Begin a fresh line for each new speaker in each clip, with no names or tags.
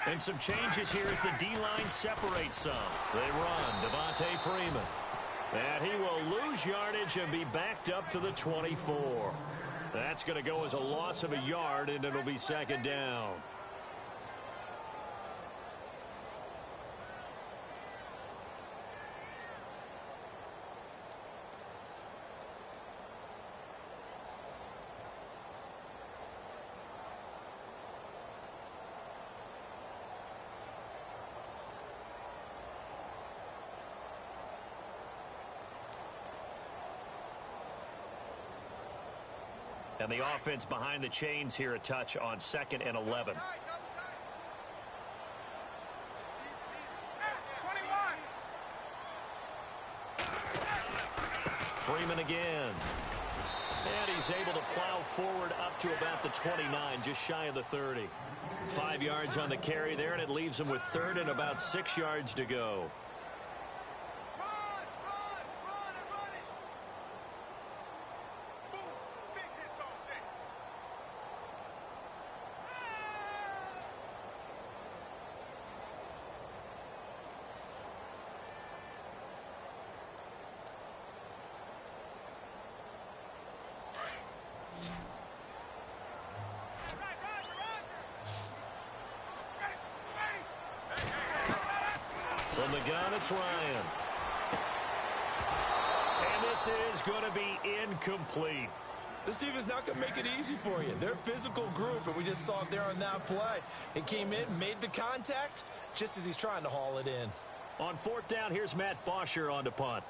And some changes here as the D-line separates some. They run Devontae Freeman. And he will lose yardage and be backed up to the 24. That's going to go as a loss of a yard, and it'll be second down. And the offense behind the chains here a touch on 2nd and 11. Freeman again. And he's able to plow forward up to about the 29, just shy of the 30. 5 yards on the carry there, and it leaves him with 3rd and about 6 yards to go. From the gun, it's Ryan. And this is going to be incomplete.
This defense not going to make it easy for you. They're a physical group, and we just saw it there on that play. It came in, made the contact, just as he's trying to haul it in.
On 4th down, here's Matt Bosher on to punt.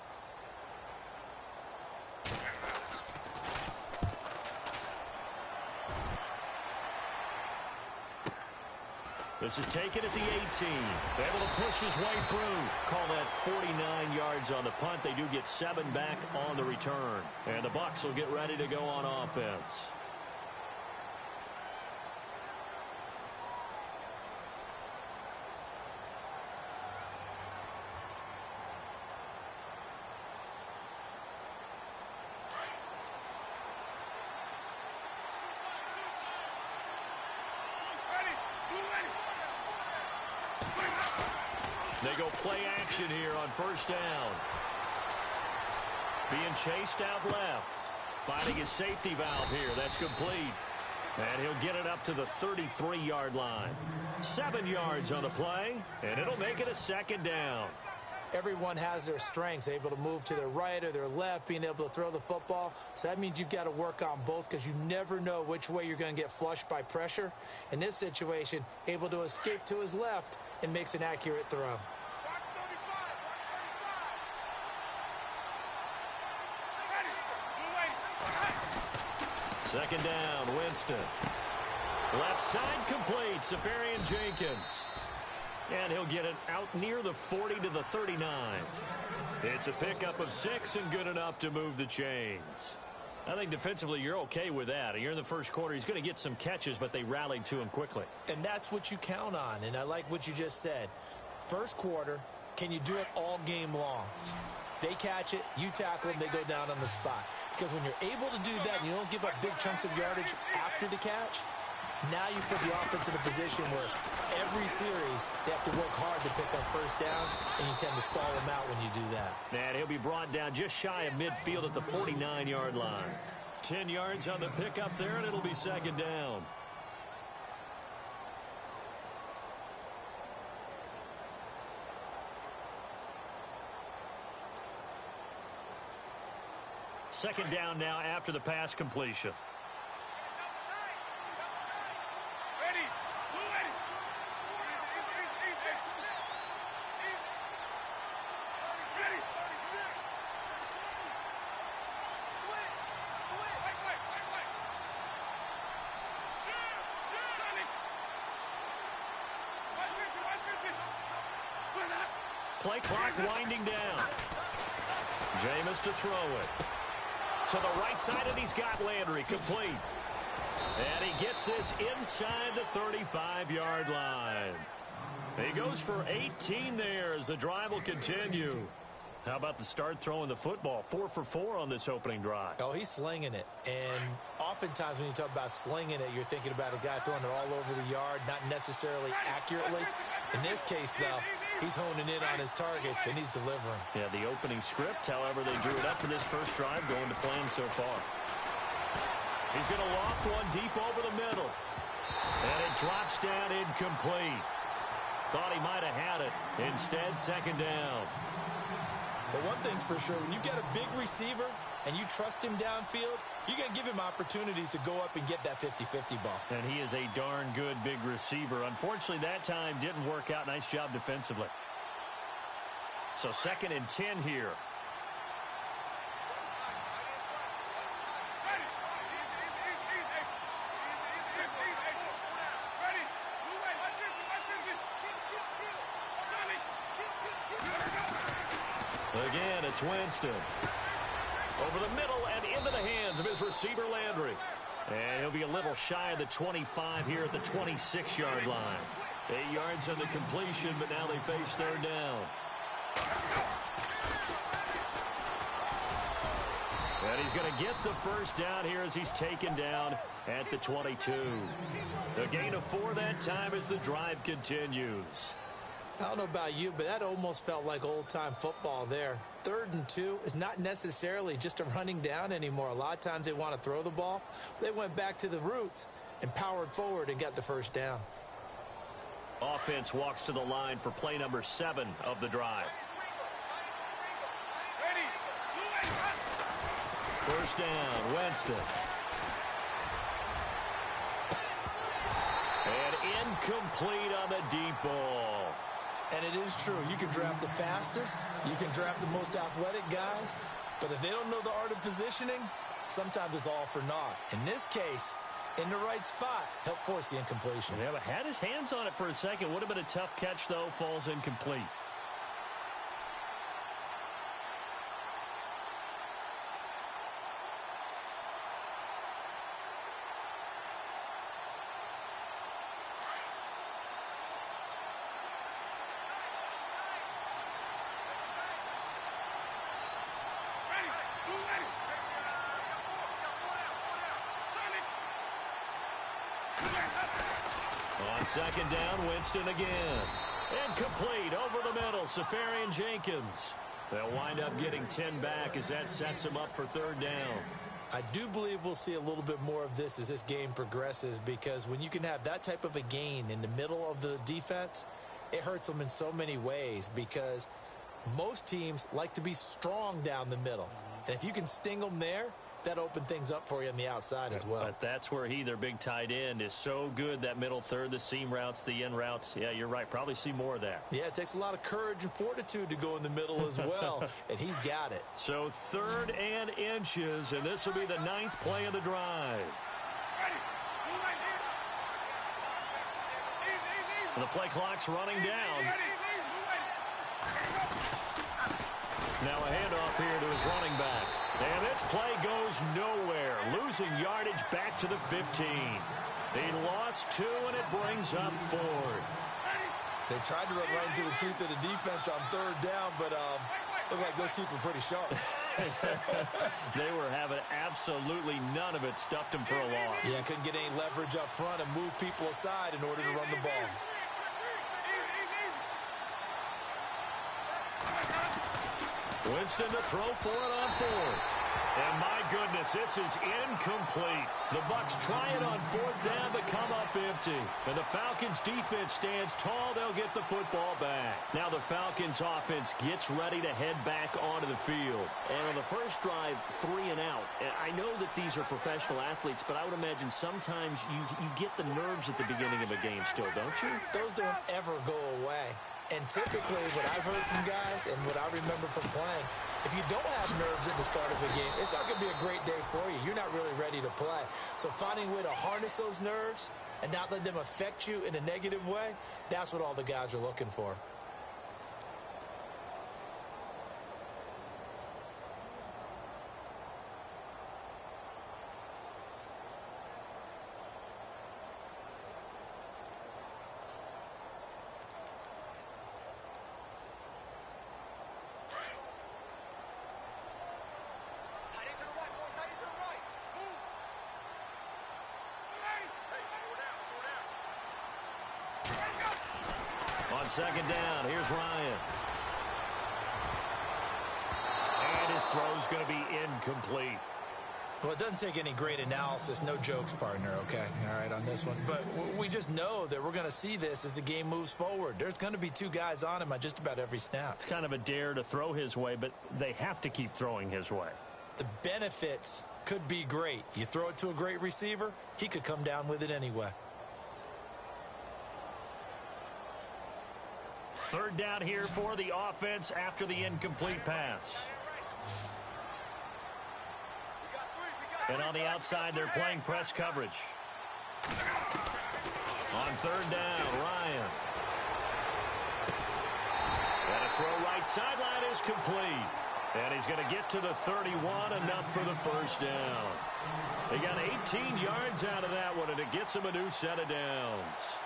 This is taken at the 18. Able to push his way through. Call that 49 yards on the punt. They do get 7 back on the return. And the Bucs will get ready to go on offense. They go play action here on 1st down. Being chased out left. Finding his safety valve here. That's complete. And he'll get it up to the 33-yard line. 7 yards on the play, and it'll make it a 2nd down.
Everyone has their strengths, able to move to their right or their left, being able to throw the football. So that means you've got to work on both because you never know which way you're going to get flushed by pressure. In this situation, able to escape to his left and makes an accurate throw.
Second down, Winston. Left side complete, Safarian Jenkins. And he'll get it out near the 40 to the 39. It's a pickup of 6 and good enough to move the chains. I think defensively you're okay with that. You're in the first quarter. He's going to get some catches, but they rallied to him quickly.
And that's what you count on, and I like what you just said. First quarter, can you do it all game long? They catch it, you tackle them, they go down on the spot. Because when you're able to do that and you don't give up big chunks of yardage after the catch, now you put the offense in a position where every series they have to work hard to pick up first downs, and you tend to stall them out when you do that.
And he'll be brought down just shy of midfield at the 49-yard line. 10 yards on the pickup there, and it'll be 2nd down. Second down now after the pass completion. Play clock winding down. Jameis to throw it. To the right side, and he's got Landry complete. And he gets this inside the 35-yard line. He goes for 18 there as the drive will continue. How about the start throwing the football? 4 for 4 on this opening drive.
Oh, he's slinging it. And oftentimes when you talk about slinging it, you're thinking about a guy throwing it all over the yard, not necessarily accurately. In this case, though, he's honing in on his targets, and he's delivering.
Yeah, the opening script, however, they drew it up for this first drive, going to plan so far. He's going to loft one deep over the middle. And it drops down incomplete. Thought he might have had it. Instead, second down.
But one thing's for sure, when you get a big receiver and you trust him downfield, you're going to give him opportunities to go up and get that 50-50 ball.
And he is a darn good big receiver. Unfortunately, that time didn't work out. Nice job defensively. So 2nd and 10 here. Again, it's Winston. Over the middle and into the hands of his receiver, Landry. And he'll be a little shy of the 25 here at the 26-yard line. 8 yards on the completion, but now they face third down. And he's going to get the first down here as he's taken down at the 22. A gain of 4 that time as the drive continues.
I don't know about you, but that almost felt like old-time football there. 3rd and 2 is not necessarily just a running down anymore. A lot of times they want to throw the ball. They went back to the roots and powered forward and got the first down.
Offense walks to the line for play number 7 of the drive. First down, Winston. And incomplete on the deep ball.
And it is true. You can draft the fastest. You can draft the most athletic guys. But if they don't know the art of positioning, sometimes it's all for naught. In this case, in the right spot, helped force the incompletion.
Yeah, but had his hands on it for a second. Would have been a tough catch, though. Falls incomplete. On second down, Winston again. Incomplete over the middle, Safarian Jenkins. They'll wind up getting 10 back as that sets them up for third down.
I do believe we'll see a little bit more of this as this game progresses, because when you can have that type of a gain in the middle of the defense, it hurts them in so many ways, because most teams like to be strong down the middle. And if you can sting them there, that opened things up for you on the outside as well.
But that's where their big tight end, is so good, that middle third, the seam routes, the in routes. Yeah, you're right. Probably see more of that.
Yeah, it takes a lot of courage and fortitude to go in the middle as well, and he's got it.
So 3rd and inches, and this will be the 9th play of the drive. The play clock's running down. Now a handoff here to his running back. And this play goes nowhere. Losing yardage back to the 15. They lost 2, and it brings up 4th.
They tried to run right into the teeth of the defense on 3rd down, but looked like those teeth were pretty sharp.
They were having absolutely none of it. Stuffed them for a loss.
Yeah, couldn't get any leverage up front and move people aside in order to run the ball.
Winston to throw for it on 4th. And my goodness, this is incomplete. The Bucs try it on 4th down to come up empty. And the Falcons defense stands tall. They'll get the football back. Now the Falcons offense gets ready to head back onto the field. And on the first drive, 3 and out. I know that these are professional athletes, but I would imagine sometimes you get the nerves at the beginning of a game still, don't you?
Those don't ever go away. And typically, what I've heard from guys and what I remember from playing, if you don't have nerves at the start of a game, it's not going to be a great day for you. You're not really ready to play. So finding a way to harness those nerves and not let them affect you in a negative way, that's what all the guys are looking for.
second down. Here's Ryan. And his throw's going to be incomplete.
Well, it doesn't take any great analysis. No jokes, partner, okay? All right, on this one. But we just know that we're going to see this as the game moves forward. There's going to be two guys on him on just about every snap.
It's kind of a dare to throw his way, but they have to keep throwing his way.
The benefits could be great. You throw it to a great receiver, he could come down with it anyway.
Third down here for the offense after the incomplete pass. And on the outside, they're playing press coverage. On third down, Ryan. And a throw right sideline is complete. And he's going to get to the 31, enough for the first down. They got 18 yards out of that one, and it gets him a new set of downs.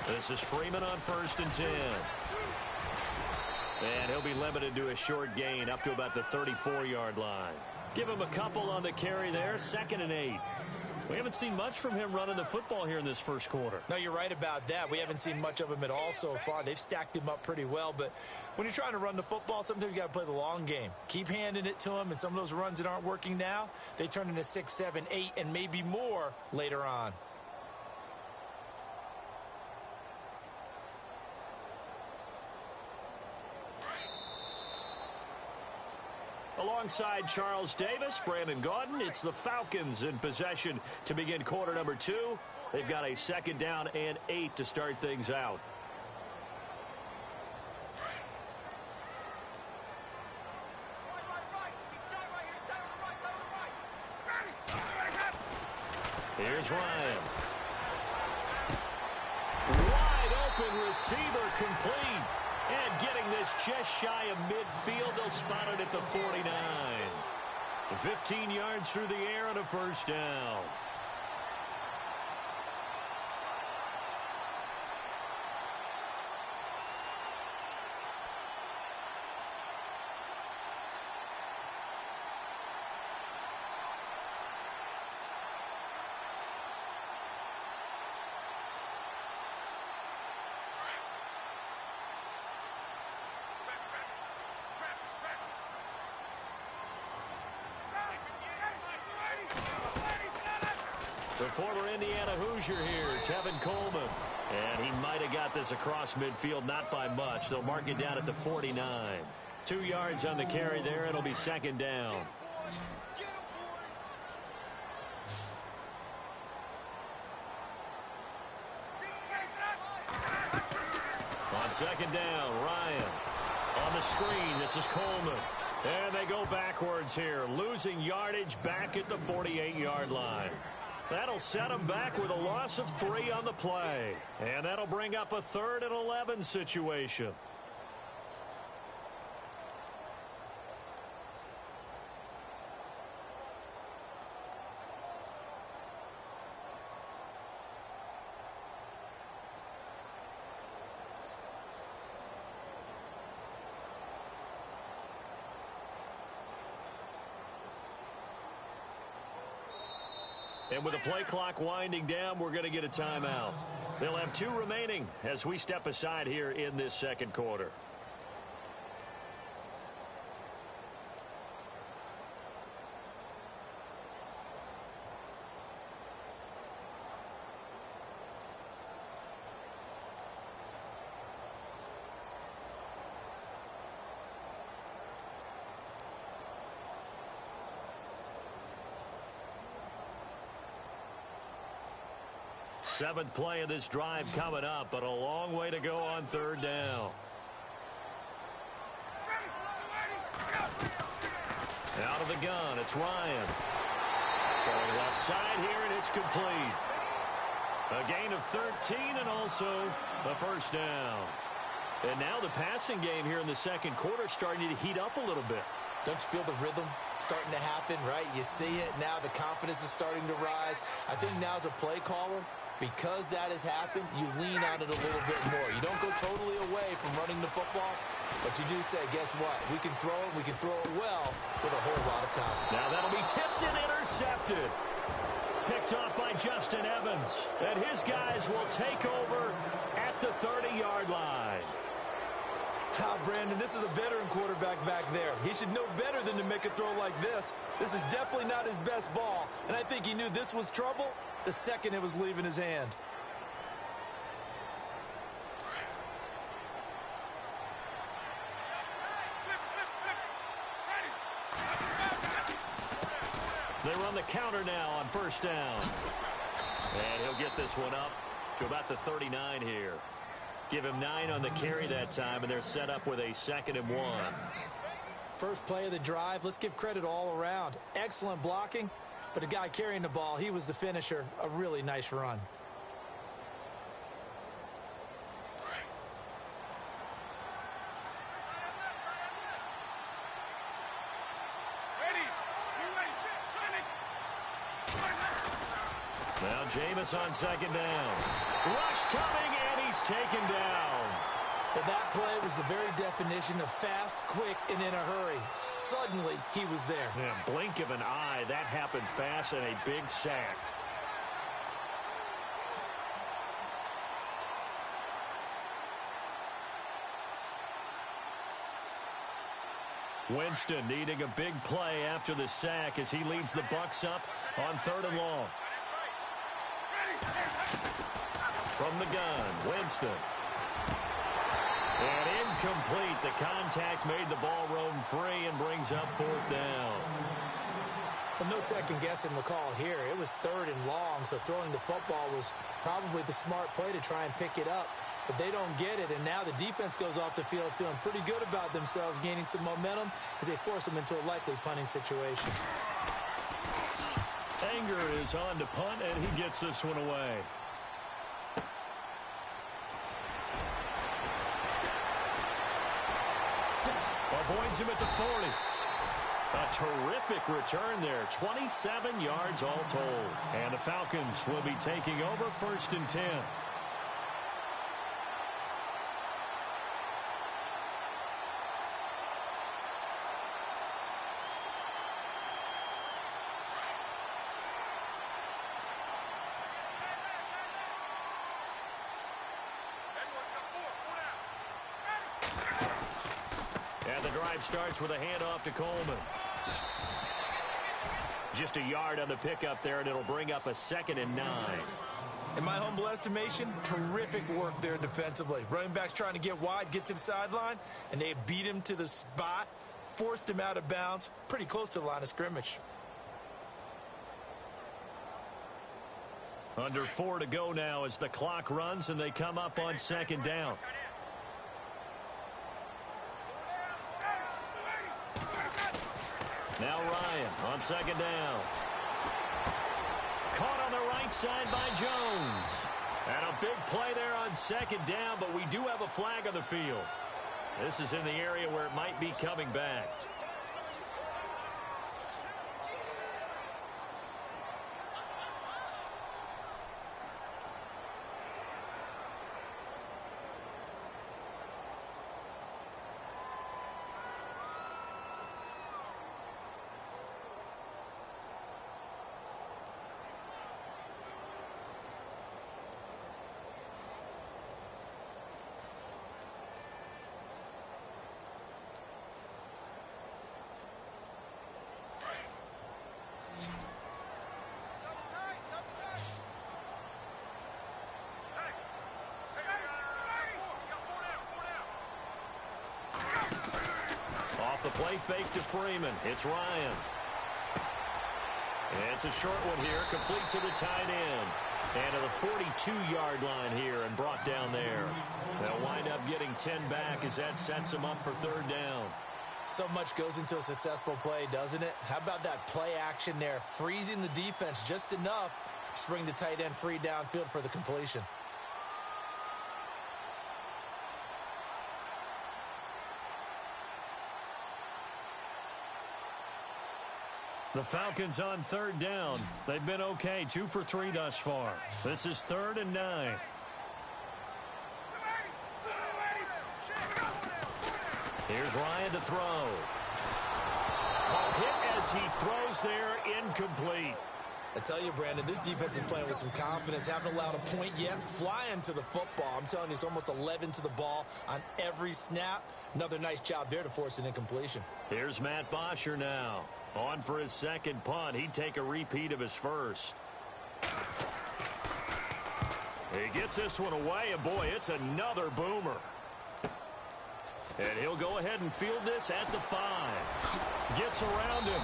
This is Freeman on 1st and 10. And he'll be limited to a short gain up to about the 34-yard line. Give him a couple on the carry there, 2nd and 8. We haven't seen much from him running the football here in this first quarter.
No, you're right about that. We haven't seen much of him at all so far. They've stacked him up pretty well. But when you're trying to run the football, sometimes you got to play the long game. Keep handing it to him, and some of those runs that aren't working now, they turn into 6, 7, 8, and maybe more later on.
Alongside Charles Davis, Brandon Gaudin, it's the Falcons in possession to begin quarter number 2. They've got a 2nd down and 8 to start things out. Here's Ryan. Wide open receiver, complete. And getting this just shy of midfield, they'll spot it at the 49. 15 yards through the air and a first down. The former Indiana Hoosier here, Tevin Coleman. And he might have got this across midfield, not by much. They'll mark it down at the 49. 2 yards on the carry there. It'll be 2nd down. On 2nd down, Ryan. On the screen, this is Coleman. And they go backwards here, losing yardage back at the 48-yard line. That'll set them back with a loss of 3 on the play. And that'll bring up a 3rd and 11 situation. And with the play clock winding down, we're going to get a timeout. They'll have 2 remaining as we step aside here in this second quarter. Seventh play of this drive coming up, but a long way to go on 3rd down. Out of the gun, it's Ryan. Throwing left side here, and it's complete. A gain of 13 and also a first down. And now the passing game here in the second quarter starting to heat up a little bit.
Don't you feel the rhythm starting to happen, right? You see it. Now the confidence is starting to rise. I think now as a play caller, because that has happened, you lean on it a little bit more. You don't go totally away from running the football, but you do say, guess what? We can throw it. We can throw it well with a whole lot of confidence.
Now that'll be tipped and intercepted. Picked off by Justin Evans. And his guys will take over at the 30-yard line.
Brandon, this is a veteran quarterback back there. He should know better than to make a throw like this. This is definitely not his best ball, and I think he knew this was trouble the second it was leaving his hand.
They run the counter now on first down. And he'll get this one up to about the 39 here. Give him 9 on the carry that time, and they're set up with a 2nd and 1.
First play of the drive, let's give credit all around. Excellent blocking, but the guy carrying the ball, he was the finisher. A really nice run.
Now Jameis on 2nd down. Rush coming, and he's taken down.
But that play was the very definition of fast, quick, and in a hurry. Suddenly, he was there.
Yeah, blink of an eye, that happened fast, and a big sack. Winston needing a big play after the sack as he leads the Bucs up on 3rd and long. From the gun, Winston. And incomplete. The contact made the ball roam free and brings up 4th down.
Well, no second guessing the call here. It was 3rd and long, so throwing the football was probably the smart play to try and pick it up. But they don't get it, and now the defense goes off the field feeling pretty good about themselves, gaining some momentum as they force them into a likely punting situation.
Anger is on to punt, and he gets this one away. Avoids him at the 40. A terrific return there. 27 yards all told. And the Falcons will be taking over 1st and 10. Starts with a handoff to Coleman. Just a yard on the pickup there, and it'll bring up a 2nd and 9.
In my humble estimation, terrific work there defensively. Running backs trying to get wide, get to the sideline, and they beat him to the spot, forced him out of bounds, pretty close to the line of scrimmage.
Under 4 to go now as the clock runs, and they come up on 2nd down. Now Ryan on 2nd down. Caught on the right side by Jones. And a big play there on 2nd down, but we do have a flag on the field. This is in the area where it might be coming back. The play fake to Freeman. It's Ryan. And it's a short one here, complete to the tight end. And to the 42-yard line here and brought down there. They'll wind up getting 10 back as that sets them up for 3rd down.
So much goes into a successful play, doesn't it? How about that play action there? Freezing the defense just enough to bring the tight end free downfield for the completion.
The Falcons on third down. They've been okay, 2 for 3 thus far. This is 3rd and 9. Here's Ryan to throw. A hit as he throws there, incomplete.
I tell you, Brandon, this defense is playing with some confidence. Haven't allowed a point yet. Flying to the football. I'm telling you, it's almost 11 to the ball on every snap. Another nice job there to force an incompletion.
Here's Matt Bosher now. On for his second punt. He'd take a repeat of his first. He gets this one away, and boy, it's another boomer. And he'll go ahead and field this at the 5. Gets around him.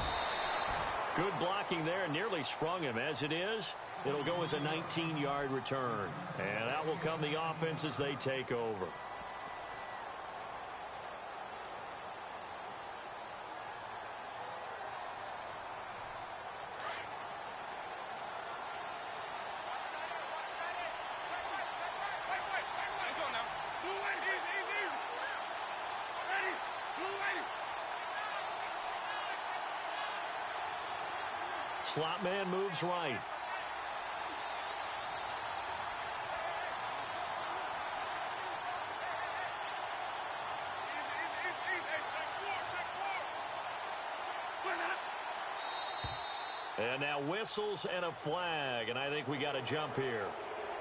Good blocking there, nearly sprung him. As it is, it'll go as a 19-yard return. And that will come the offense as they take over. Slot man moves right. And now whistles and a flag, and I think we got a jump here.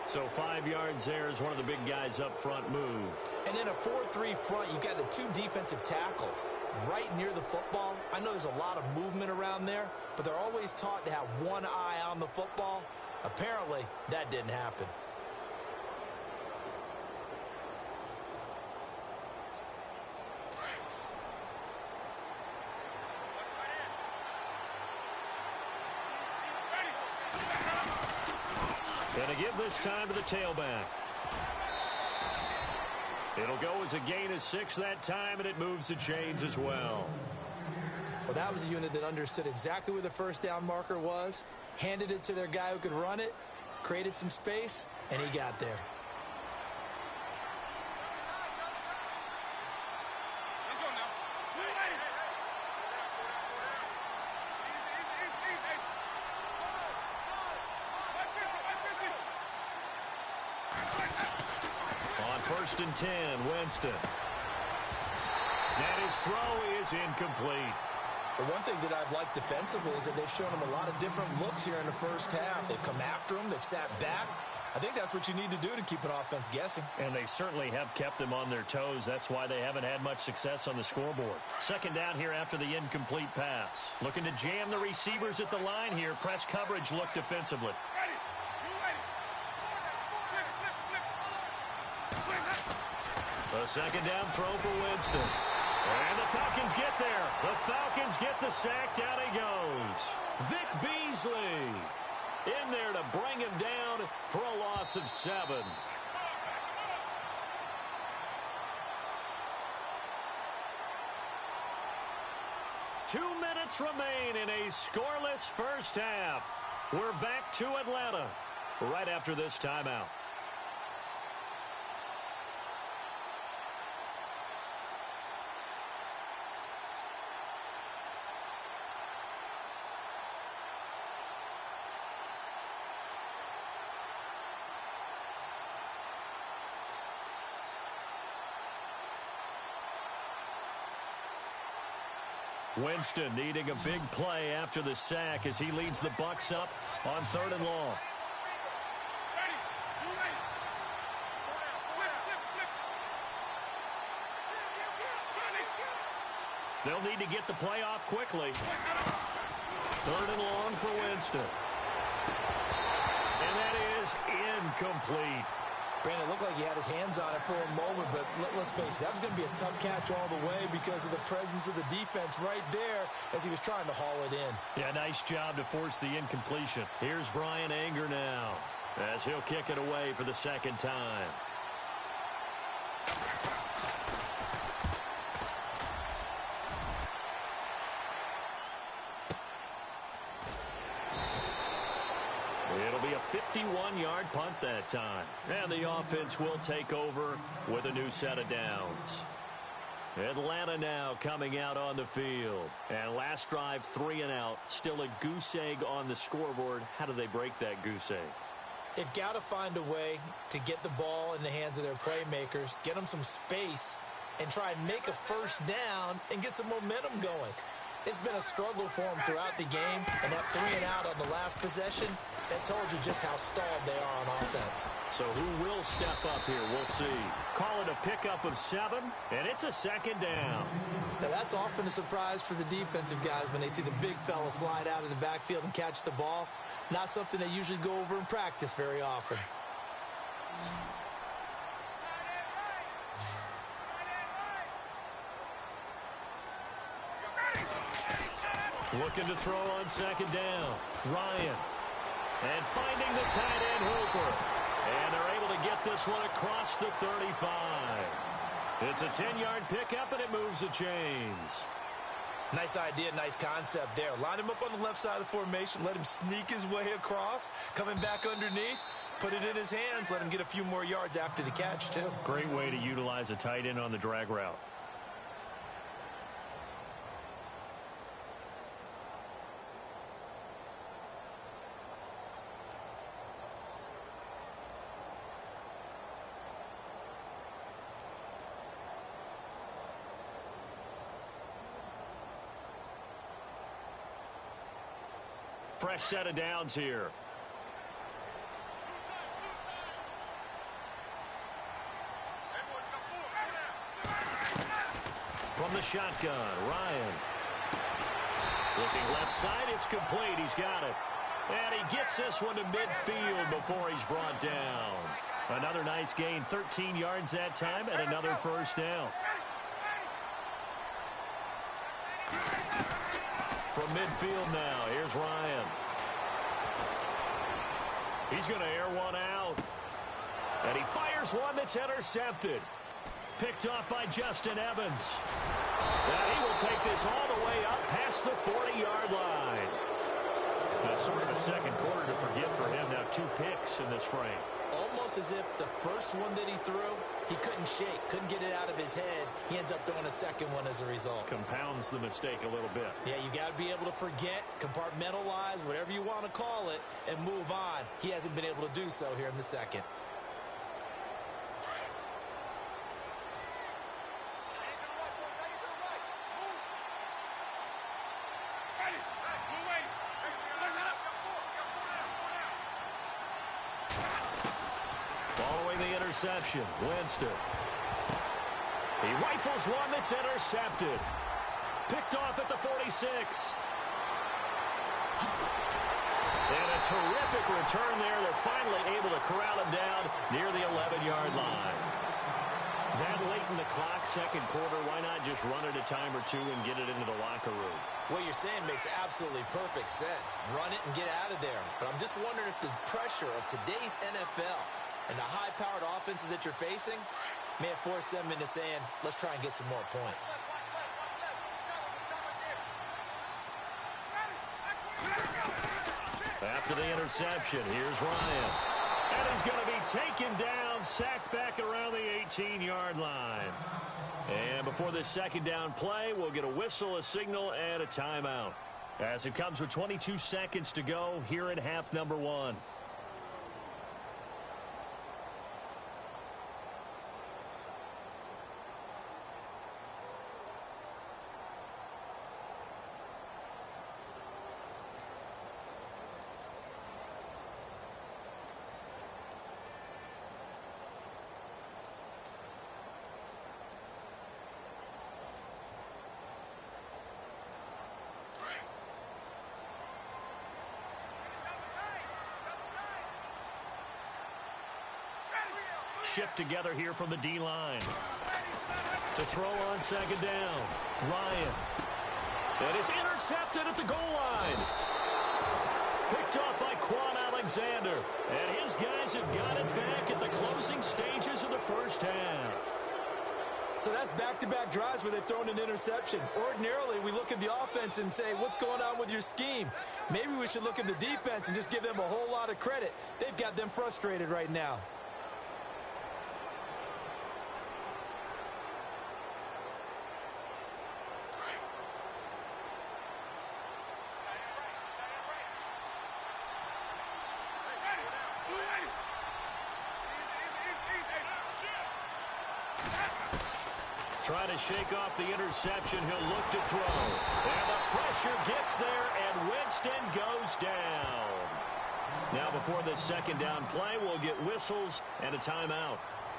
So 5 yards there as one of the big guys up front moved.
And in a 4-3 front, you got the 2 defensive tackles right near the football. I know there's a lot of movement around there, but they're always taught to have one eye on the football. Apparently, that didn't happen.
Going to give this time to the tailback. It'll go as a gain of 6 that time, and it moves the chains as well.
Well, that was a unit that understood exactly where the first down marker was, handed it to their guy who could run it, created some space, and he got there.
First and 10, Winston. And his throw is incomplete.
The one thing that I've liked defensively is that they've shown him a lot of different looks here in the first half. They've come after him. They've sat back. I think that's what you need to do to keep an offense guessing.
And they certainly have kept them on their toes. That's why they haven't had much success on the scoreboard. Second down here after the incomplete pass. Looking to jam the receivers at the line here. Press coverage look defensively. A second down throw for Winston. And the Falcons get there. The Falcons get the sack. Down he goes. Vic Beasley in there to bring him down for a loss of 7. Two minutes remain in a scoreless first half. We're back to Atlanta right after this timeout. Winston needing a big play after the sack as he leads the Bucs up on 3rd and long. They'll need to get the play off quickly. 3rd and long for Winston. And that is incomplete.
Brandon, it looked like he had his hands on it for a moment, but let's face it, that was going to be a tough catch all the way because of the presence of the defense right there as he was trying to haul it in.
Yeah, nice job to force the incompletion. Here's Brian Anger now as he'll kick it away for the second time. It'll be a 51-yard punt that time. And the offense will take over with a new set of downs. Atlanta now coming out on the field. And last drive, 3 and out. Still a goose egg on the scoreboard. How do they break that goose egg?
They've got to find a way to get the ball in the hands of their playmakers, get them some space, and try and make a first down and get some momentum going. It's been a struggle for them throughout the game, and that 3 and out on the last possession, that told you just how stalled they are on offense.
So who will step up here? We'll see. Call it a pickup of 7, and it's a second down.
Now, that's often a surprise for the defensive guys when they see the big fella slide out of the backfield and catch the ball. Not something they usually go over in practice very often.
Looking to throw on second down. Ryan. And finding the tight end Hooper. And they're able to get this one across the 35. It's a 10-yard pickup, and it moves the chains.
Nice idea, nice concept there. Line him up on the left side of the formation. Let him sneak his way across. Coming back underneath. Put it in his hands. Let him get a few more yards after the catch, too.
Great way to utilize a tight end on the drag route. Fresh set of downs here. From the shotgun, Ryan. Looking left side, it's complete. He's got it. And he gets this one to midfield before he's brought down. Another nice gain, 13 yards that time, and another first down. From midfield now, here's Ryan. He's going to air one out. And he fires one that's intercepted. Picked off by Justin Evans. And he will take this all the way up past the 40-yard line. That's sort of a second quarter to forget for him. Now 2 picks in this frame.
Almost as if the first one that he threw, he couldn't shake, couldn't get it out of his head. He ends up throwing a second one as a result.
Compounds the mistake a little bit.
Yeah, you got to be able to forget, compartmentalize, whatever you want to call it, and move on. He hasn't been able to do so here in the second.
Interception. Winston. He rifles one that's intercepted. Picked off at the 46. And a terrific return there. They're finally able to corral him down near the 11-yard line. That late in the clock, second quarter, why not just run it a time or two and get it into the locker room?
What you're saying makes absolutely perfect sense. Run it and get out of there. But I'm just wondering if the pressure of today's NFL and the high-powered offenses that you're facing may have forced them into saying, let's try and get some more points.
After the interception, here's Ryan. And he's going to be taken down, sacked back around the 18-yard line. And before this second down play, we'll get a whistle, a signal, and a timeout. As it comes with 22 seconds to go here in half number 1. Shift together here from the D-line. To throw on second down. Ryan. And it's intercepted at the goal line. Picked off by Quan Alexander. And his guys have got it back at the closing stages of the first half.
So that's back-to-back drives where they've thrown an interception. Ordinarily, we look at the offense and say, what's going on with your scheme? Maybe we should look at the defense and just give them a whole lot of credit. They've got them frustrated right now.
try to shake off the interception. He'll look to throw. And the pressure gets there, and Winston goes down. Now before this second down play, we'll get whistles and a timeout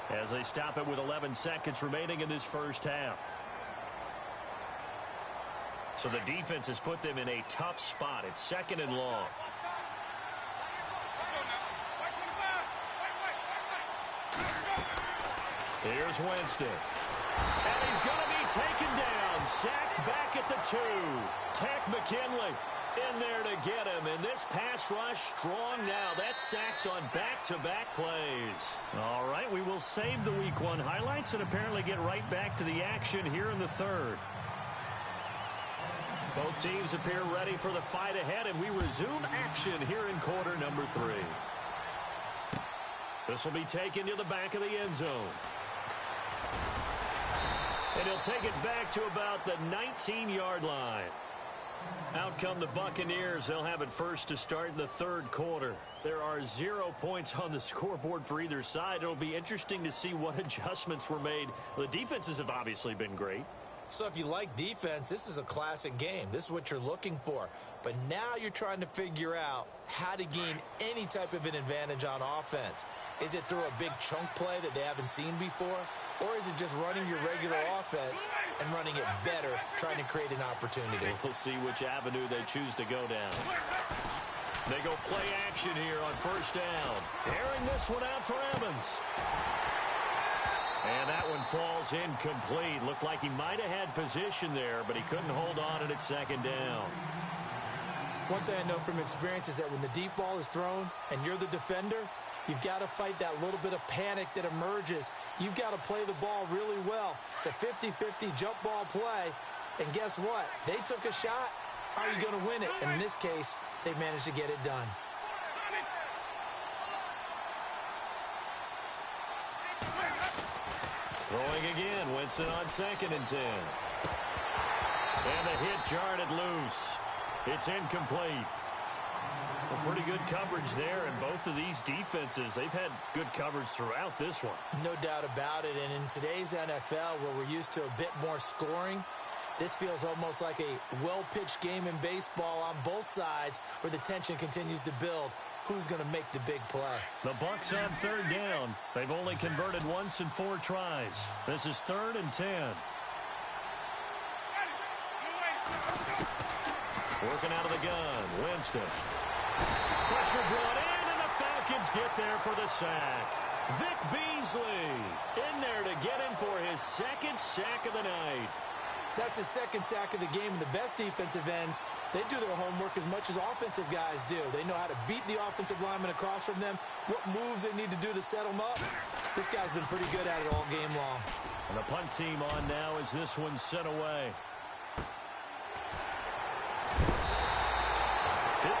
as they stop it with 11 seconds remaining in this first half. So the defense has put them in a tough spot. It's second and long. Here's Winston. And he's going to be taken down. Sacked back at the 2. Tech McKinley in there to get him. And this pass rush strong now. That's sacks on back-to-back plays. All right, we will save the Week 1 highlights and apparently get right back to the action here in the third. Both teams appear ready for the fight ahead, and we resume action here in quarter number 3. This will be taken to the back of the end zone. And he'll take it back to about the 19-yard line. Out come the Buccaneers. They'll have it first to start the third quarter. There are 0 points on the scoreboard for either side. It'll be interesting to see what adjustments were made. The defenses have obviously been great.
So if you like defense, this is a classic game. This is what you're looking for. But now you're trying to figure out how to gain any type of an advantage on offense. Is it through a big chunk play that they haven't seen before? Or is it just running your regular offense and running it better, trying to create an opportunity?
We'll see which avenue they choose to go down. They go play action here on first down. Airing this one out for Evans. And that one falls incomplete. Looked like he might have had position there, but he couldn't hold on at second down.
One thing I know from experience is that when the deep ball is thrown and you're the defender, you've got to fight that little bit of panic that emerges. You've got to play the ball really well. It's a 50-50 jump ball play. And guess what? They took a shot. How are you going to win it? And in this case, they managed to get it done.
Throwing again, Winston on 2nd and 10. And the hit jarred it loose. It's incomplete. Well, pretty good coverage there, and both of these defenses, they've had good coverage throughout this one.
No doubt about it, and in today's NFL, where we're used to a bit more scoring, this feels almost like a well-pitched game in baseball on both sides where the tension continues to build. Who's going to make the big play?
The Bucs on third down. They've only converted once in 4 tries. This is 3rd and 10. Working out of the gun, Winston. Pressure brought in, and the Falcons get there for the sack. Vic Beasley in there to get him for his 2nd sack of the night.
That's his 2nd sack of the game, and the best defensive ends, they do their homework as much as offensive guys do. They know how to beat the offensive lineman across from them, what moves they need to do to set them up. This guy's been pretty good at it all game long.
And the punt team on now as this one's sent away.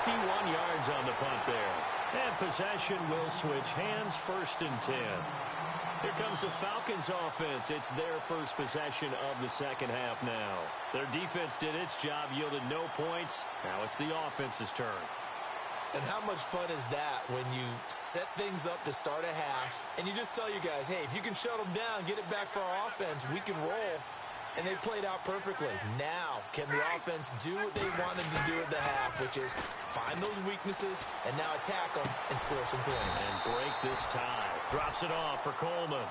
51 yards on the punt there. And possession will switch hands, 1st and 10. Here comes the Falcons offense. It's their first possession of the second half now. Their defense did its job, yielded no points. Now it's the offense's turn.
And how much fun is that when you set things up to start a half and you just tell you guys, hey, if you can shut them down, get it back for our offense, we can roll. And they played out perfectly. Now, can the offense do what they wanted to do at the half, which is find those weaknesses and now attack them and score some points.
And break this tie. Drops it off for Coleman.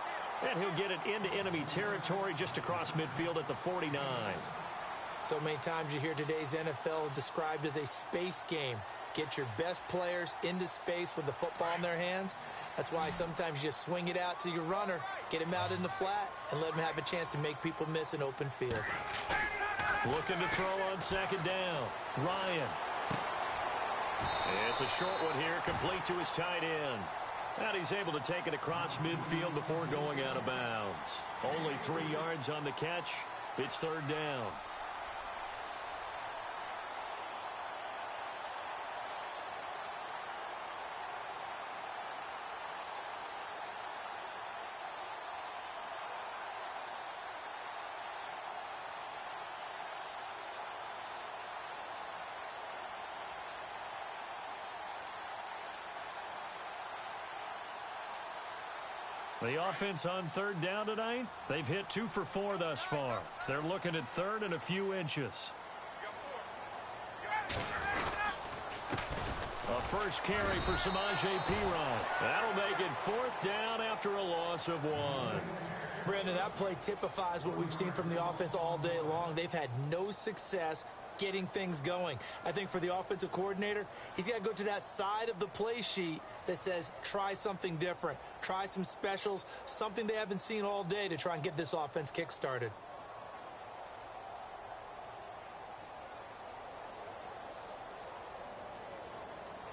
And he'll get it into enemy territory just across midfield at the 49.
So many times you hear today's NFL described as a space game. Get your best players into space with the football in their hands. That's why sometimes you swing it out to your runner, get him out in the flat, and let him have a chance to make people miss an open field.
Looking to throw on 2nd down. Ryan. It's a short one here, complete to his tight end. And he's able to take it across midfield before going out of bounds. Only 3 yards on the catch. It's 3rd down. The offense on third down tonight, they've hit 2 for 4 thus far. They're looking at third and a few inches. A first carry for Samaje Perine. That'll make it 4th down after a loss of 1.
Brandon, that play typifies what we've seen from the offense all day long. They've had no success getting things going. I think for the offensive coordinator, he's got to go to that side of the play sheet that says try something different, try some specials, something they haven't seen all day to try and get this offense kick-started.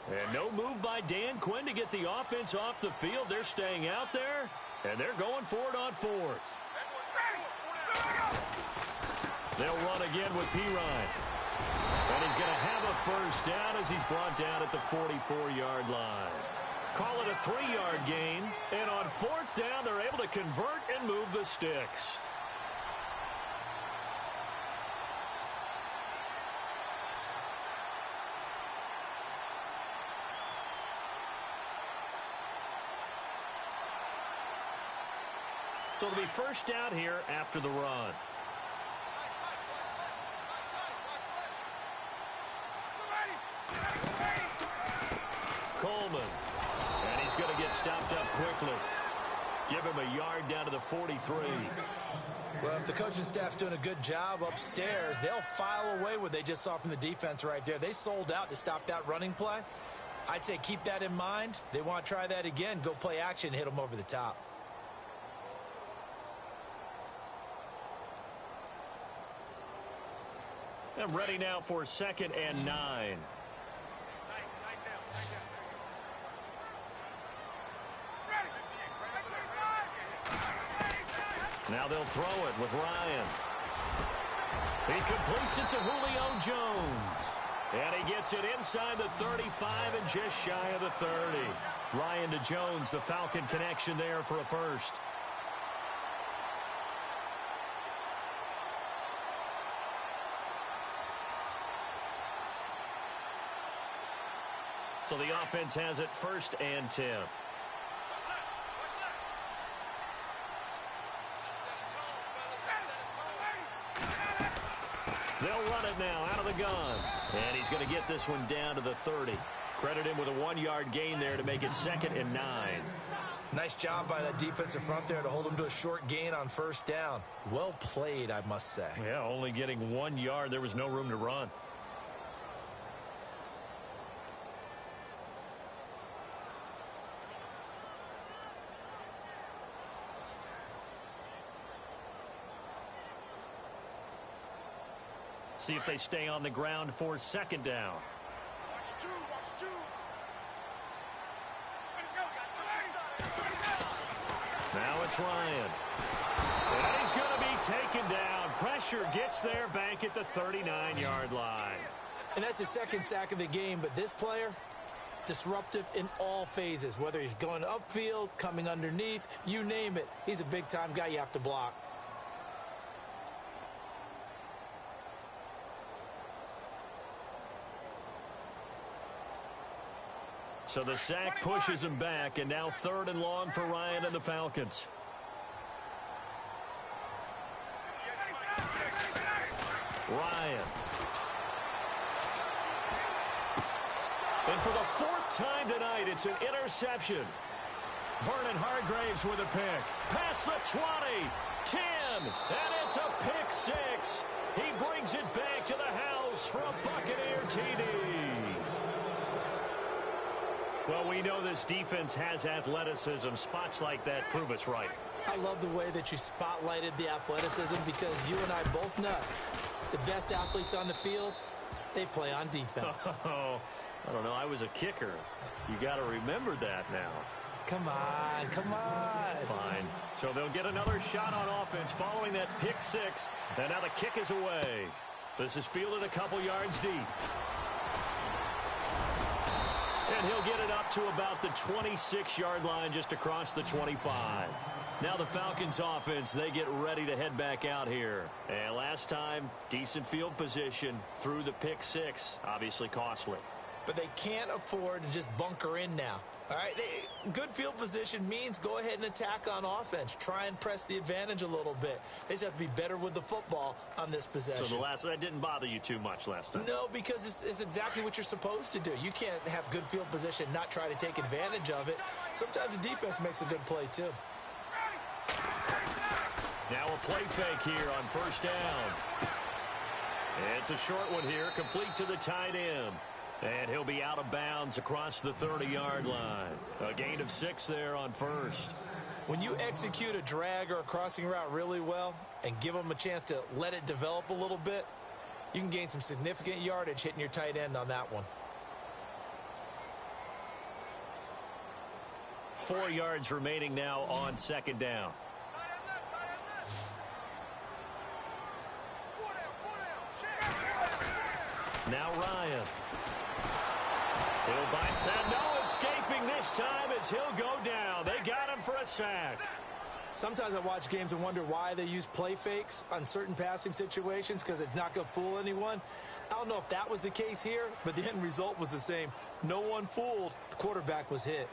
And no move by Dan Quinn to get the offense off the field. They're staying out there, and they're going for it on 4th. They'll run again with Perine. And he's going to have a first down as he's brought down at the 44-yard line. Call it a 3-yard gain. And on 4th down, they're able to convert and move the sticks. So it'll be first down here after the run. Coleman. And he's going to get stopped up quickly. Give him a yard down to the 43.
Well, if the coaching staff's doing a good job upstairs, they'll file away what they just saw from the defense right there. They sold out to stop that running play. I'd say keep that in mind. They want to try that again. Go play action, hit them over the top.
And ready now for 2nd and 9. Now they'll throw it with Ryan. He completes it to Julio Jones. And he gets it inside the 35 and just shy of the 30. Ryan to Jones, the Falcon connection there for a first. So the offense has it 1st and 10. They'll run it now out of the gun. And he's going to get this one down to the 30. Credit him with a 1-yard gain there to make it 2nd and 9.
Nice job by that defensive front there to hold him to a short gain on 1st down. Well played, I must say.
Yeah, only getting 1 yard. There was no room to run. See if they stay on the ground for 2nd down. Now it's Ryan. And he's going to be taken down. Pressure gets there back at the 39-yard line.
And that's his 2nd sack of the game, but this player, disruptive in all phases, whether he's going upfield, coming underneath, you name it. He's a big-time guy you have to block.
So the sack pushes him back, and now 3rd and long for Ryan and the Falcons. Ryan. And for the 4th time tonight, it's an interception. Vernon Hargraves with a pick. Past the 20, 10, and it's a pick 6. He brings it back to the house for a Buccaneer TD. Well, we know this defense has athleticism. Spots like that prove us right.
I love the way that you spotlighted the athleticism because you and I both know the best athletes on the field, they play on defense.
Oh, I don't know. I was a kicker. You got to remember that now.
Come on, come on.
Fine. So they'll get another shot on offense following that pick 6. And now the kick is away. This is fielded a couple yards deep. And he'll get it up to about the 26-yard line just across the 25. Now the Falcons offense, they get ready to head back out here. And last time, decent field position through the pick 6. Obviously costly.
But they can't afford to just bunker in now. All right, good field position means go ahead and attack on offense. Try and press the advantage a little bit. They just have to be better with the football on this possession.
So that didn't bother you too much last time?
No, because it's exactly what you're supposed to do. You can't have good field position and not try to take advantage of it. Sometimes the defense makes a good play, too.
Now a play fake here on first down. It's a short one here, complete to the tight end. And he'll be out of bounds across the 30-yard line. A gain of 6 there on first.
When you execute a drag or a crossing route really well and give them a chance to let it develop a little bit, you can gain some significant yardage hitting your tight end on that one.
4 yards remaining now on second down. Now Ryan. He'll bite that. No escaping this time as he'll go down. They got him for a sack.
Sometimes I watch games and wonder why they use play fakes on certain passing situations because it's not going to fool anyone. I don't know if that was the case here, but the end result was the same. No one fooled. The quarterback was hit.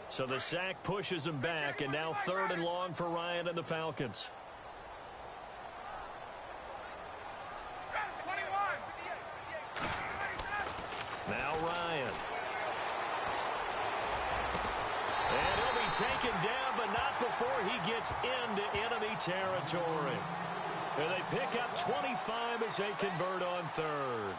So the sack pushes him back, and now 3rd and long for Ryan and the Falcons. Now Ryan. And he'll be taken down, but not before he gets into enemy territory. And they pick up 25 as they convert on 3rd.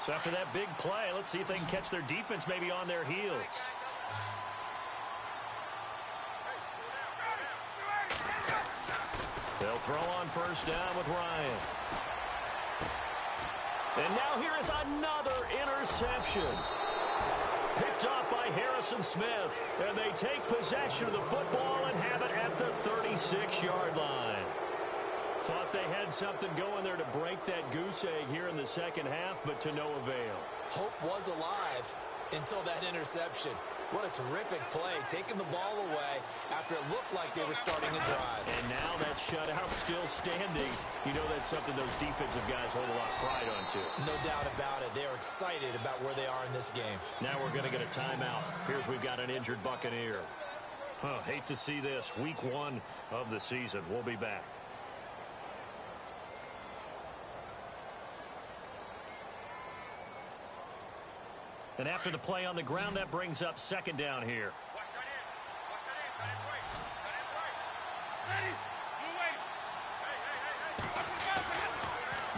So after that big play, let's see if they can catch their defense maybe on their heels. They'll throw on first down with Ryan. And now here is another interception. Picked off by Harrison Smith. And they take possession of the football and have it at the 36-yard line. Thought they had something going there to break that goose egg here in the second half, but to no avail.
Hope was alive until that interception. What a terrific play, taking the ball away after it looked like they were starting to drive.
And now that shutout still standing. You know that's something those defensive guys hold a lot of pride on, too.
No doubt about it. They are excited about where they are in this game.
Now we're going to get a timeout. Here's we've got an injured Buccaneer. Hate to see this. Week 1 of the season. We'll be back. And after the play on the ground, that brings up second down here.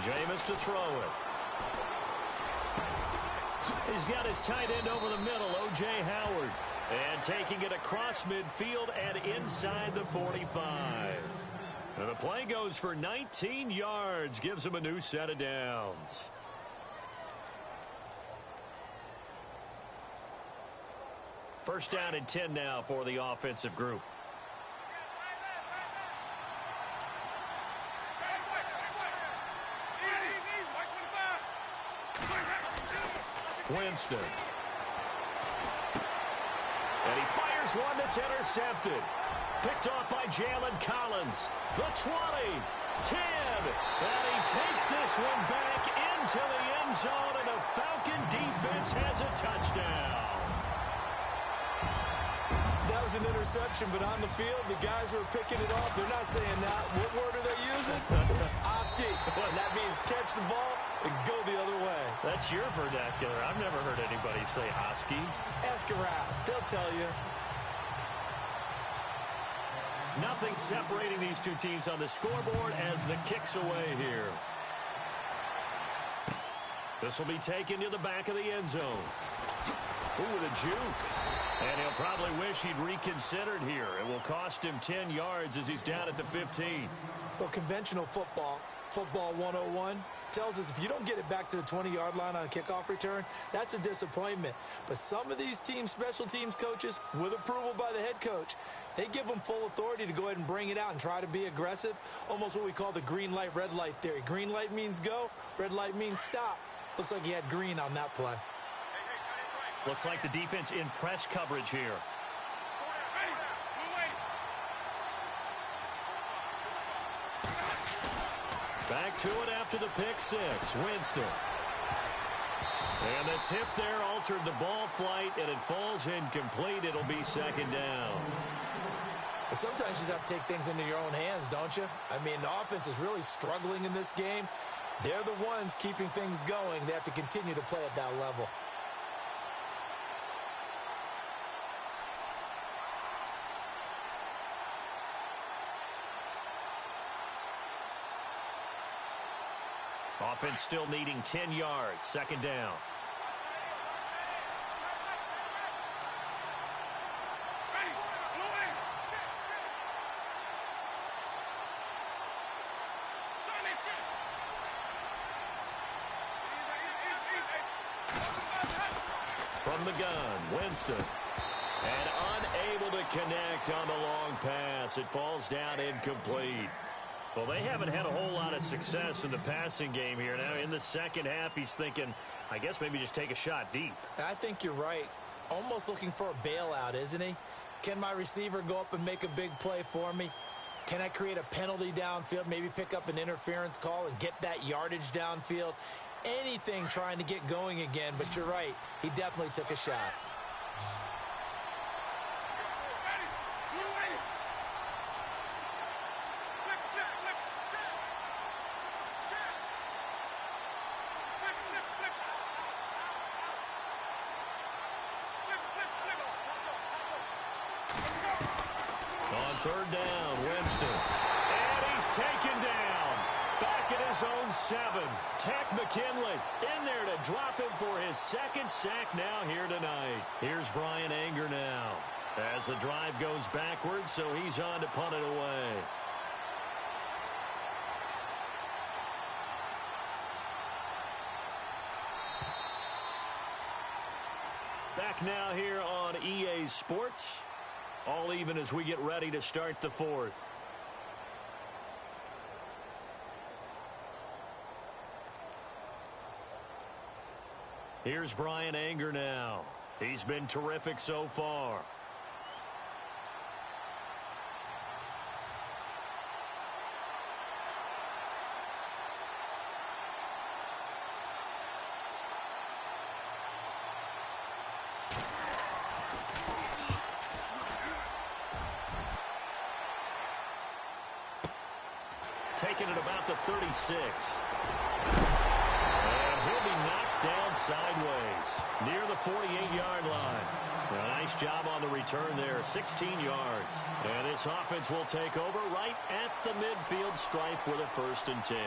Jameis to throw it. He's got his tight end over the middle, O.J. Howard. And taking it across midfield and inside the 45. And the play goes for 19 yards, gives him a new set of downs. First down and 10 now for the offensive group. Winston. And he fires one that's intercepted. Picked off by Jalen Collins. The 20, 10. And he takes this one back into the end zone, and the Falcon defense has a touchdown.
That was an interception, but on the field, the guys who are picking it off, they're not saying that. What word are they using? It's Oski. And that means catch the ball and go the other way.
That's your vernacular. I've never heard anybody say Oski.
Ask around. They'll tell you.
Nothing separating these two teams on the scoreboard as the kick's away here. This will be taken to the back of the end zone. Ooh, with a juke. And he'll probably wish he'd reconsidered here. It will cost him 10 yards as he's down at the 15.
Well, conventional football 101, tells us if you don't get it back to the 20-yard line on a kickoff return, that's a disappointment. But some of these teams, special teams coaches, with approval by the head coach, they give them full authority to go ahead and bring it out and try to be aggressive, almost what we call the green light, red light theory. Green light means go, red light means stop. Looks like he had green on that play.
Looks like the defense in press coverage here. Back to it after the pick six. Winston. And the tip there altered the ball flight, and it falls incomplete. It'll be second down.
But sometimes you just have to take things into your own hands, don't you? I mean, the offense is really struggling in this game. They're the ones keeping things going. They have to continue to play at that level.
Offense still needing 10 yards. Second down. From the gun, Winston. And unable to connect on the long pass. It falls down incomplete. Well, they haven't had a whole lot of success in the passing game here. Now, in the second half, he's thinking, I guess maybe just take a shot deep.
I think you're right. Almost looking for a bailout, isn't he? Can my receiver go up and make a big play for me? Can I create a penalty downfield, maybe pick up an interference call and get that yardage downfield? Anything trying to get going again, but you're right. He definitely took a shot.
On third down, Winston. And he's taken down. Back at his own 7. Tech McKinley in there to drop him for his second sack now here tonight. Here's Brian Anger now as the drive goes backwards, so he's on to punt it away. Back now here on EA Sports. All even as we get ready to start the fourth. Here's Brian Anger now. He's been terrific so far. Taking it about the 36. And he'll be knocked down sideways near the 48-yard line. A nice job on the return there, 16 yards. And this offense will take over right at the midfield stripe with a 1st and 10.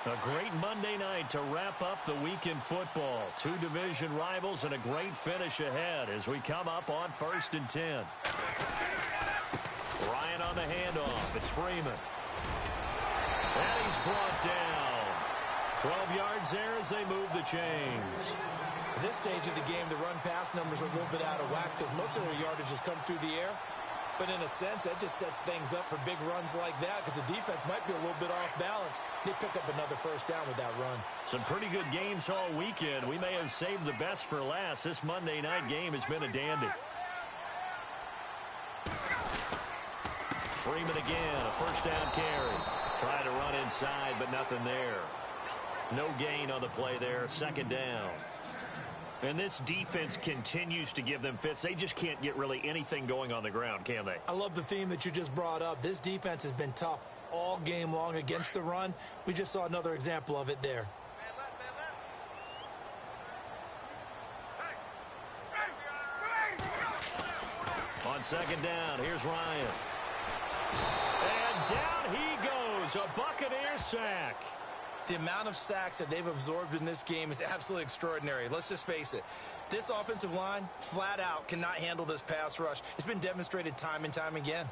A great Monday night to wrap up the week in football. 2 division rivals and a great finish ahead as we come up on 1st and 10. Ryan on the handoff. It's Freeman. And he's brought down. 12 yards there as they move the chains.
At this stage of the game, the run-pass numbers are a little bit out of whack because most of their yardage has come through the air. But in a sense, that just sets things up for big runs like that because the defense might be a little bit off balance. They pick up another 1st down with that run.
Some pretty good games all weekend. We may have saved the best for last. This Monday night game has been a dandy. Freeman again, a 1st down carry. Trying to run inside, but nothing there. No gain on the play there. 2nd down. And this defense continues to give them fits. They just can't get really anything going on the ground, can they?
I love the theme that you just brought up. This defense has been tough all game long against the run. We just saw another example of it there.
On 2nd down, here's Ryan. And down he goes. A Buccaneer sack.
The amount of sacks that they've absorbed in this game is absolutely extraordinary. Let's just face it. This offensive line, flat out, cannot handle this pass rush. It's been demonstrated time and time again.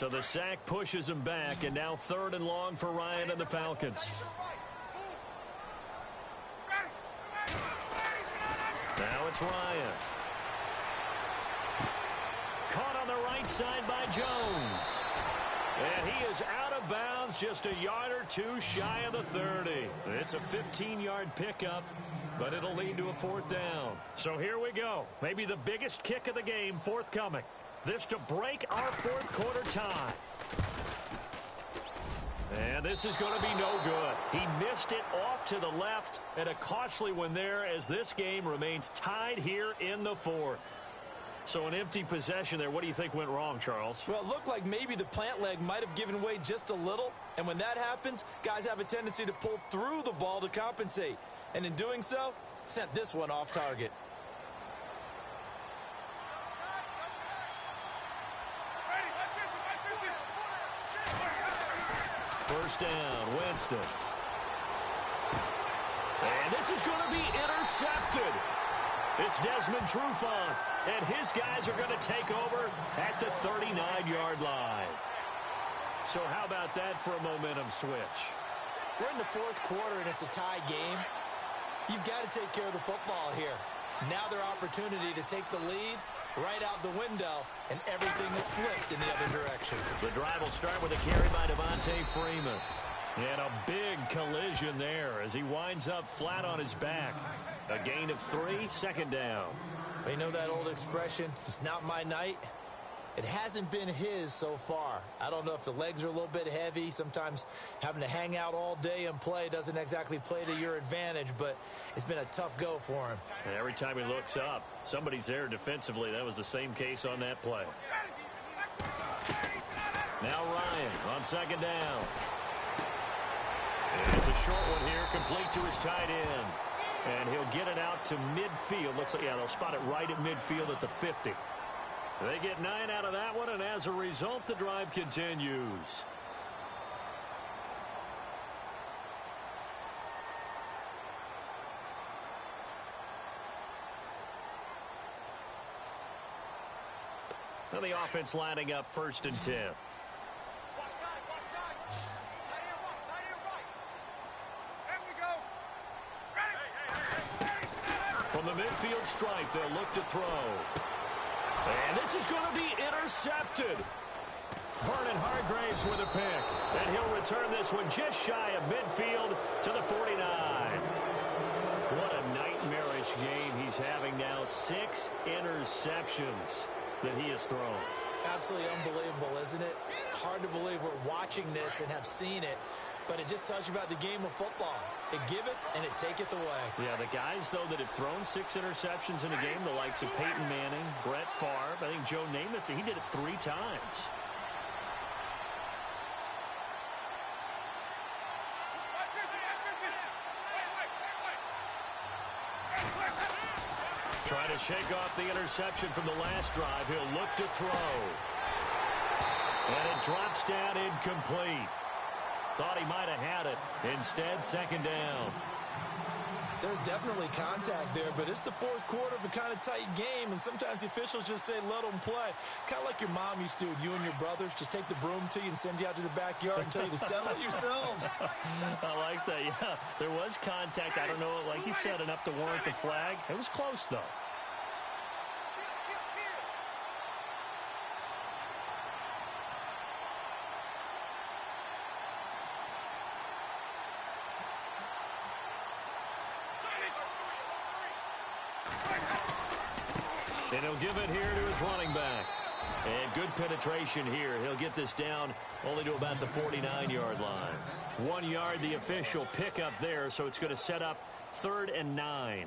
So the sack pushes him back, and now 3rd and long for Ryan and the Falcons. Now it's Ryan. Caught on the right side by Jones. And he is out of bounds, just a yard or two shy of the 30. It's a 15-yard pickup, but it'll lead to a 4th down. So here we go. Maybe the biggest kick of the game forthcoming. This to break our 4th quarter tie. And this is going to be no good. He missed it off to the left, and a costly one there as this game remains tied here in the 4th. So an empty possession there. What do you think went wrong, Charles?
Well, it looked like maybe the plant leg might have given way just a little. And when that happens, guys have a tendency to pull through the ball to compensate. And in doing so, sent this one off target.
First down, Winston. And this is going to be intercepted. It's Desmond Trufant, and his guys are going to take over at the 39-yard line. So how about that for a momentum switch?
We're in the 4th quarter, and it's a tie game. You've got to take care of the football here. Now their opportunity to take the lead right out the window, and everything is flipped in the other direction.
The drive will start with a carry by Devontae Freeman. And a big collision there as he winds up flat on his back. A gain of 3, 2nd down.
You know that old expression, it's not my night? It hasn't been his so far. I don't know if the legs are a little bit heavy. Sometimes having to hang out all day and play doesn't exactly play to your advantage, but it's been a tough go for him.
And every time he looks up, somebody's there defensively. That was the same case on that play. Now Ryan on 2nd down. And it's a short one here, complete to his tight end. And he'll get it out to midfield. Looks like, yeah, they'll spot it right at midfield at the 50. They get 9 out of that one, and as a result, the drive continues. Now the offense lining up 1st and 10. From the midfield stripe, they'll look to throw. And this is going to be intercepted. Vernon Hargraves with a pick. And he'll return this one just shy of midfield to the 49. What a nightmarish game he's having now. 6 interceptions that he has thrown.
Absolutely unbelievable, isn't it? Hard to believe we're watching this and have seen it. But it just tells you about the game of football. It giveth and it taketh away.
Yeah, the guys, though, that have thrown 6 interceptions in a game, the likes of Peyton Manning, Brett Favre, I think Joe Namath, he did it 3 times. Trying to shake off the interception from the last drive. He'll look to throw. And it drops down incomplete. Thought he might have had it. Instead, 2nd down.
There's definitely contact there, but it's the 4th quarter of a kind of tight game, and sometimes the officials just say, let them play. Kind of like your mom used to with you and your brothers. Just take the broom to you and send you out to the backyard and tell you to settle it yourselves.
I like that, yeah. There was contact. I don't know, like you said, enough to warrant the flag. It was close, though. And he'll give it here to his running back. And good penetration here. He'll get this down only to about the 49-yard line. 1 yard, the official pickup there, so it's going to set up 3rd and 9.